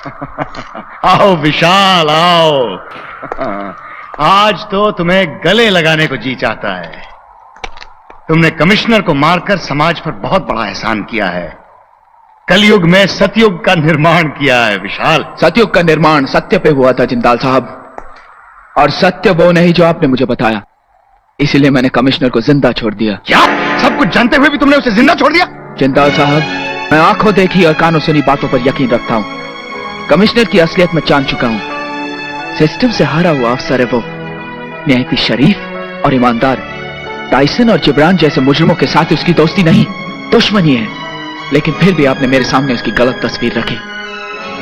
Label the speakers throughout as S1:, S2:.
S1: आओ विशाल आओ। आज तो तुम्हें गले लगाने को जी चाहता है। तुमने कमिश्नर को मारकर समाज पर बहुत बड़ा एहसान किया है। कलयुग में सतयुग का निर्माण किया है विशाल।
S2: सतयुग का निर्माण सत्य पे हुआ था जिंदाल साहब, और सत्य वो नहीं जो आपने मुझे बताया। इसलिए मैंने कमिश्नर को जिंदा छोड़ दिया।
S1: क्या? सब कुछ जानते हुए भी तुमने उसे जिंदा छोड़ दिया?
S2: जिंदाल साहब, मैं आंखों देखी और कानों सुनी बातों पर यकीन रखता हूं। कमिश्नर की असलियत में जान चुका हूं। सिस्टम से हारा हुआ अफसर है वो, निहायती शरीफ और ईमानदार। टाइसन और जिब्रान जैसे मुजरिमों के साथ उसकी दोस्ती नहीं, दुश्मनी है। लेकिन फिर भी आपने मेरे सामने उसकी गलत तस्वीर रखी।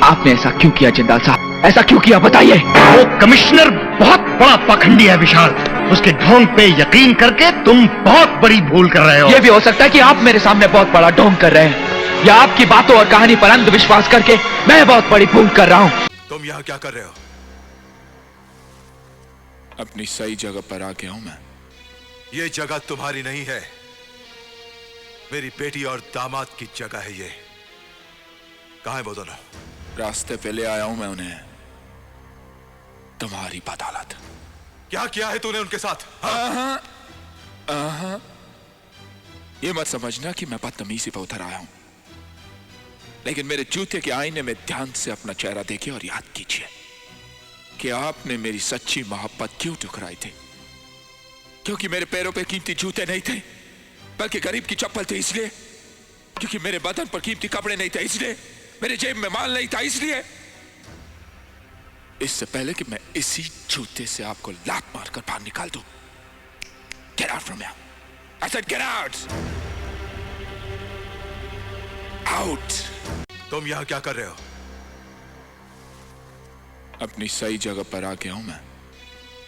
S2: आपने ऐसा क्यों किया जिंदाल साहब? ऐसा क्यों किया बताइए।
S1: वो कमिश्नर बहुत बड़ा पाखंडी है विशाल। उसके ढोंग पे यकीन करके तुम बहुत बड़ी भूल कर रहे हो।
S2: यह भी हो सकता है कि आप मेरे सामने बहुत बड़ा ढोंग कर रहे हैं, या आपकी बातों और कहानी पर अंधविश्वास करके मैं बहुत बड़ी भूल कर रहा हूं।
S3: तुम यहाँ क्या कर रहे हो?
S4: अपनी सही जगह पर आ गया हूं मैं।
S3: ये जगह तुम्हारी नहीं है, मेरी बेटी और दामाद की जगह है ये। कहां है वो दोनों?
S4: रास्ते पे ले आया हूं मैं उन्हें, तुम्हारी बदौलत।
S3: क्या किया है तूने उनके साथ?
S4: ये मत समझना कि मैं बदतमीजी पे उतर आया हूं, लेकिन मेरे जूते के आईने में ध्यान से अपना चेहरा देखिए और याद कीजिए कि आपने मेरी सच्ची मोहब्बत क्यों ठुकराई थी। क्योंकि मेरे पैरों पे कीमती जूते नहीं थे, बल्कि गरीब की चप्पल थी इसलिए। क्योंकि मेरे बदन पर कीमती कपड़े नहीं थे इसलिए। मेरे जेब में माल नहीं था इसलिए। इससे पहले कि मैं इसी जूते से आपको लात मारकर बाहर निकाल दूं, Get out from here. I said get out. Out.
S3: तुम यहां क्या कर रहे हो?
S4: अपनी सही जगह पर आ गया हूं मैं।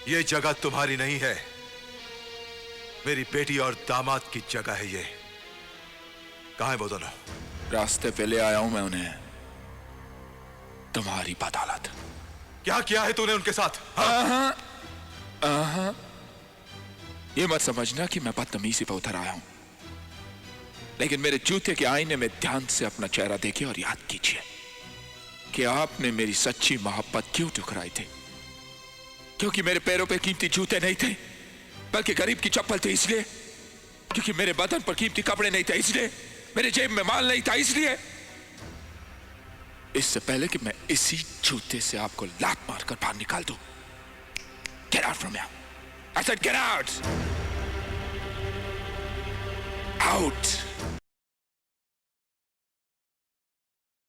S3: ये जगह तुम्हारी नहीं है, मेरी बेटी और दामाद की जगह है ये। कहां है वो दोनों?
S4: रास्ते पे ले आया हूं मैं उन्हें, तुम्हारी बदौलत।
S3: क्या किया है तूने उनके साथ?
S4: ये मत समझना कि मैं बदतमीजी पे उतर आया हूं, लेकिन मेरे जूते के आईने में ध्यान से अपना चेहरा देखिए और याद कीजिए कि आपने मेरी सच्ची मोहब्बत क्यों ठुकराई थी। क्योंकि मेरे पैरों पे कीमती जूते नहीं थे, बल्कि गरीब की चप्पल थी इसलिए। क्योंकि मेरे बदन पर कीमती कपड़े नहीं थे इसलिए। मेरे जेब में माल नहीं था इसलिए। इससे पहले कि मैं इसी जूते से आपको लात मारकर बाहर निकाल दूं, Get out from here. I said get out. Out.